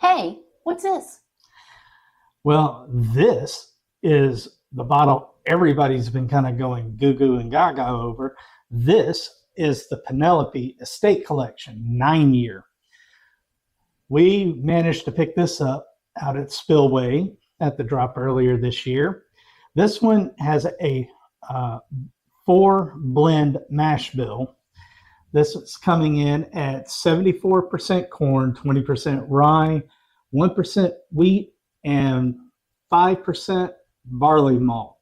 Hey, what's this? Well, this is the bottle everybody's been kind of going goo goo and gaga over. This is the Penelope Estate Collection 9 year. We managed to pick this up out at Spillway at the drop earlier this year. This one has a 4 blend mash bill. This is coming in at 74% corn, 20% rye, 1% wheat, and 5% barley malt.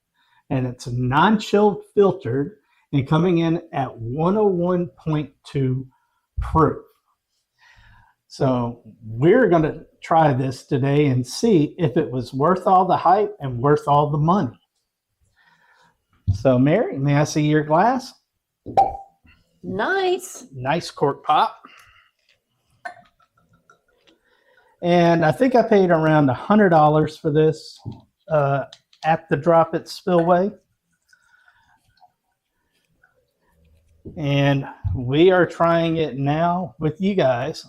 And it's non-chilled filtered and coming in at 101.2 proof. So we're going to try this today and see if it was worth all the hype and worth all the money. So Mary, may I see your glass? Nice. Nice cork pop. And I think I paid around $100 for this at the drop at Spillway. And we are trying it now with you guys.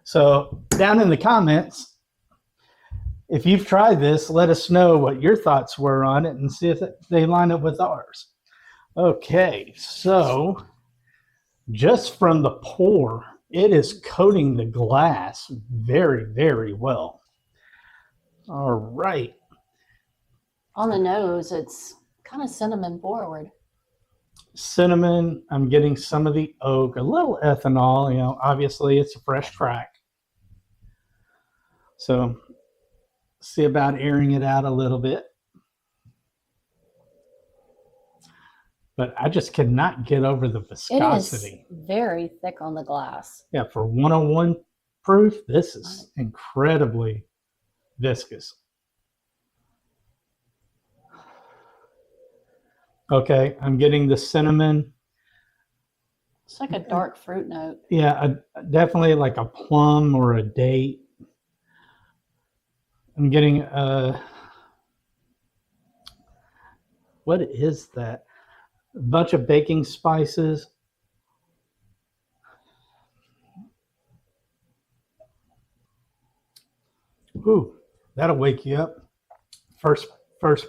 So down in the comments, if you've tried this, let us know what your thoughts were on it and see if they line up with ours. Okay, so just from the pour, it is coating the glass very, very well. All right. On the nose, it's kind of cinnamon forward. Cinnamon, I'm getting some of the oak, a little ethanol, obviously it's a fresh crack. So see about airing it out a little bit. But I just cannot get over the viscosity. It is very thick on the glass. Yeah, for 101 proof, this is incredibly viscous. Okay, I'm getting the cinnamon. It's like a dark fruit note. Yeah, definitely like a plum or a date. I'm getting what is that? A bunch of baking spices. Ooh, that'll wake you up. First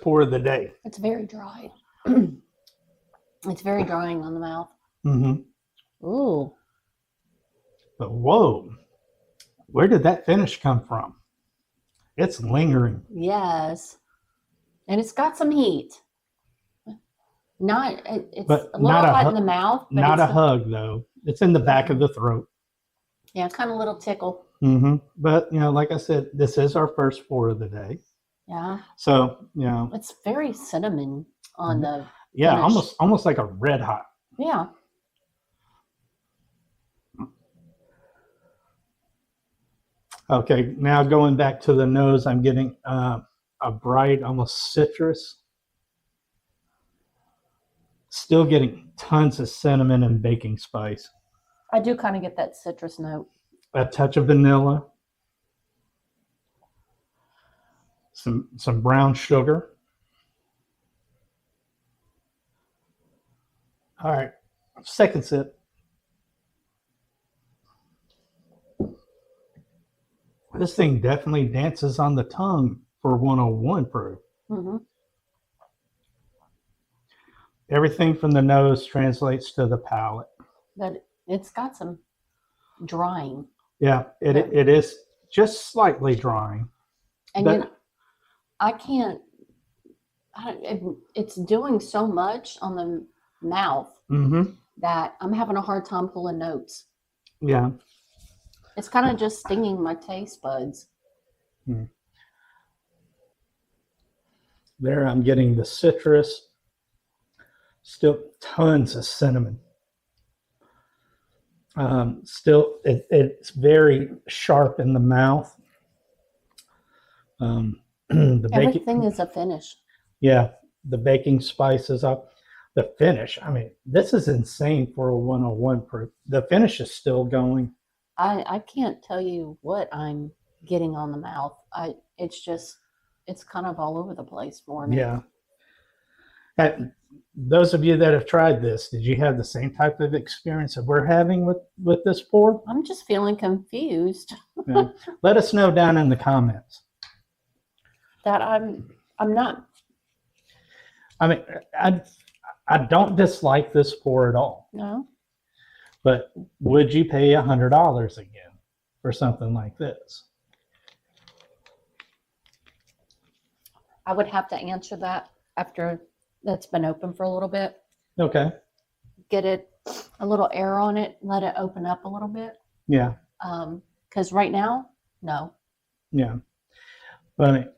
pour of the day. It's very dry. It's very drying on the mouth. Mm-hmm. Ooh. But whoa, where did that finish come from? It's lingering. Yes. And it's got some heat. It's but a little hot in the mouth. But not a hug, though. It's in the back of the throat. Yeah, kind of a little tickle. Mm-hmm. But, like I said, this is our first pour of the day. Yeah. So, it's very cinnamon on the yeah, finish. almost like a red hot. Yeah. Okay, now going back to the nose, I'm getting a bright, almost citrus. Still getting tons of cinnamon and baking spice. I do kind of get that citrus note. A touch of vanilla. Some brown sugar. All right, second sip. This thing definitely dances on the tongue for 101 proof. Mm-hmm. Everything from the nose translates to the palate. But it's got some drying. Yeah, it is just slightly drying. And it's doing so much on the mouth that I'm having a hard time pulling notes. Yeah. It's kind of just stinging my taste buds. There I'm getting the citrus. Still tons of cinnamon. Still, it's very sharp in the mouth. Everything is a finish. Yeah, the baking spices up. The finish, I mean, this is insane for a 101 proof. The finish is still going. I can't tell you what I'm getting on the mouth. It's kind of all over the place for me. Yeah. Those of you that have tried this, did you have the same type of experience that we're having with this pour? I'm just feeling confused. Yeah. Let us know down in the comments. That I'm not. I mean, I don't dislike this pour at all. No. But would you pay $100 again for something like this? I would have to answer that after that's been open for a little bit. Okay. Get it a little air on it, let it open up a little bit. Yeah. Because right now, no. Yeah. But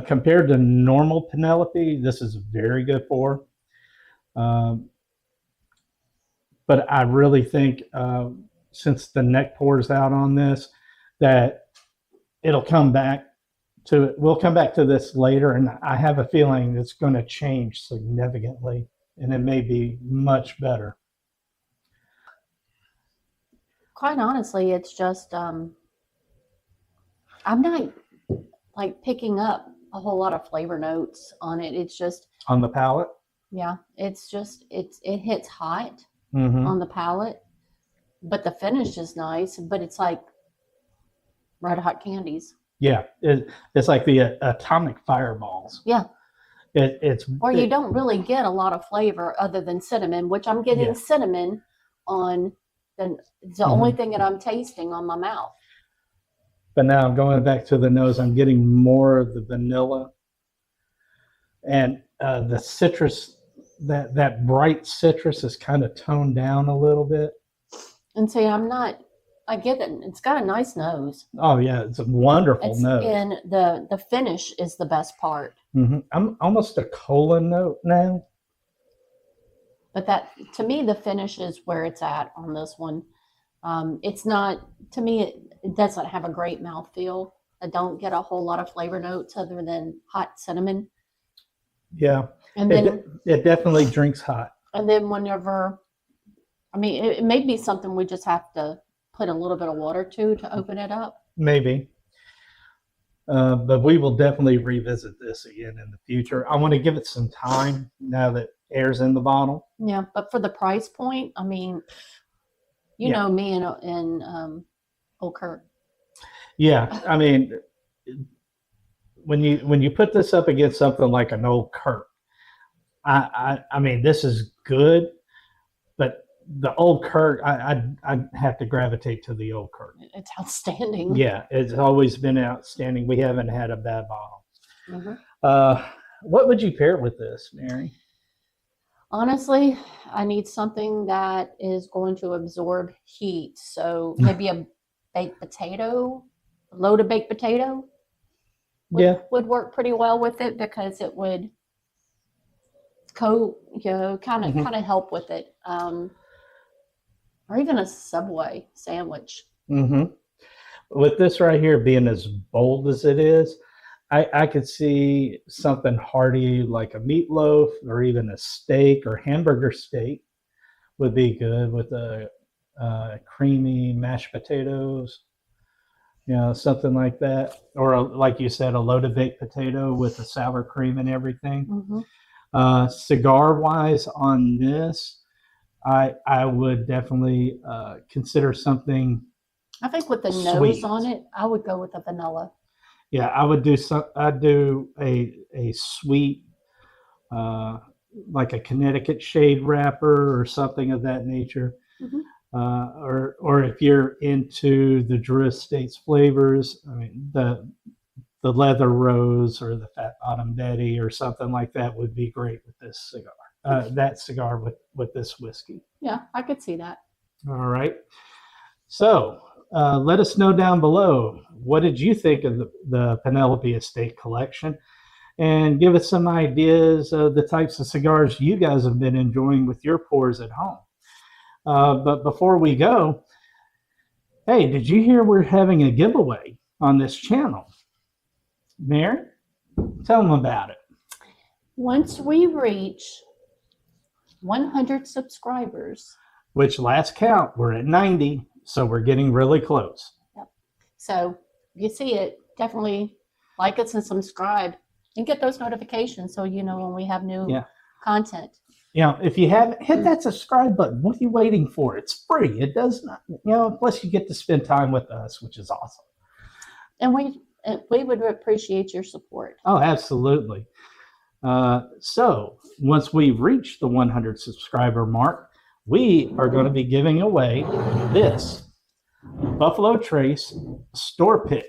compared to normal Penelope, this is a very good pour. But I really think since the neck pours out on this, that it'll come back to it. We'll come back to this later, and I have a feeling it's going to change significantly, and it may be much better. Quite honestly, it's just I'm not like picking up a whole lot of flavor notes on it. It's just On the palate? yeah, it's just it hits hot Mm-hmm. on the palate, but the finish is nice. But it's like red hot candies. Yeah, it's like the atomic fireballs. Yeah. Or you don't really get a lot of flavor other than cinnamon, which I'm getting cinnamon on. It's the only thing that I'm tasting on my mouth. But now I'm going back to the nose. I'm getting more of the vanilla and the citrus. That bright citrus is kind of toned down a little bit. And see, I get it. It's got a nice nose. Oh yeah, it's a wonderful nose. And the finish is the best part. Mm-hmm. I'm almost a cola note now. But that, to me, the finish is where it's at on this one. It's not, to me, it doesn't have a great mouthfeel. I don't get a whole lot of flavor notes other than hot cinnamon. Yeah, and then it definitely drinks hot. And then whenever, I mean, it may be something we just have to put a little bit of water to open it up. Maybe. But we will definitely revisit this again in the future. I want to give it some time now that air's in the bottle. Yeah, but for the price point, I mean, you know me and Old Kirk. Yeah, I mean, when you put this up against something like an Old Kirk, I mean, this is good, but the Old Kirk, I have to gravitate to the Old Kirk. It's outstanding. Yeah, it's always been outstanding. We haven't had a bad bottle. Mm-hmm. What would you pair with this, Mary? Honestly, I need something that is going to absorb heat. So maybe a baked potato, a loaded baked potato would work pretty well with it, because it would kind of help with it. Or even a Subway sandwich. Mm-hmm. With this right here being as bold as it is, I could see something hearty like a meatloaf, or even a steak or hamburger steak would be good with a creamy mashed potatoes, something like that. Or like you said, a loaded baked potato with the sour cream and everything. Mm-hmm. Cigar wise on this, I would definitely consider something. I think with the nose on it, I would go with a vanilla. Yeah, I would do I'd do a sweet, like a Connecticut shade wrapper or something of that nature. Mm-hmm. Or if you're into the Drew Estates flavors, I mean the leather rose or the fat bottom Betty or something like that would be great with this cigar. That cigar with this whiskey. Yeah, I could see that. All right. So let us know down below, what did you think of the Penelope Estate collection? And give us some ideas of the types of cigars you guys have been enjoying with your pours at home. But before we go, hey, did you hear we're having a giveaway on this channel? Mary, tell them about it. Once we reach 100 subscribers, which last count, we're at 90, so we're getting really close. Yep. So if you see it, definitely like us and subscribe and get those notifications so you know when we have new content. If you haven't, hit that subscribe button. What are you waiting for? It's free. It does not, plus you get to spend time with us, which is awesome. And we would appreciate your support. Oh, absolutely. So once we reach the 100 subscriber mark, we are going to be giving away this Buffalo Trace store pick.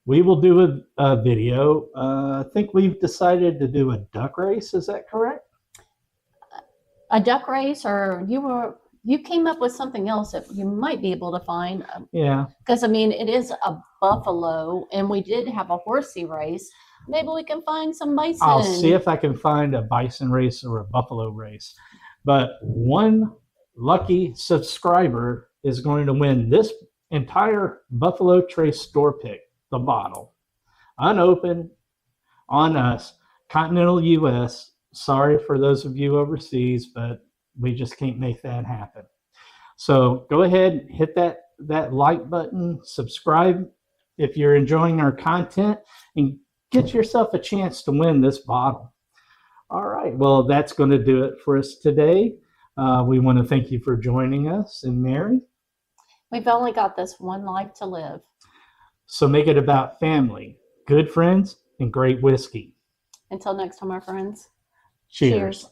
We will do a video. I think we've decided to do a duck race. Is that correct? A duck race, or you came up with something else that you might be able to find. Yeah. Because it is a buffalo, and we did have a horsey race. Maybe we can find some bison. I'll see if I can find a bison race or a buffalo race. But one lucky subscriber is going to win this entire Buffalo Trace store pick, the bottle, unopened, on us, continental U.S. Sorry for those of you overseas, but we just can't make that happen. So go ahead, hit that like button, subscribe if you're enjoying our content, and get yourself a chance to win this bottle. All right, well, that's going to do it for us today. We want to thank you for joining us. And Mary? We've only got this one life to live. So make it about family, good friends, and great whiskey. Until next time, our friends. Cheers.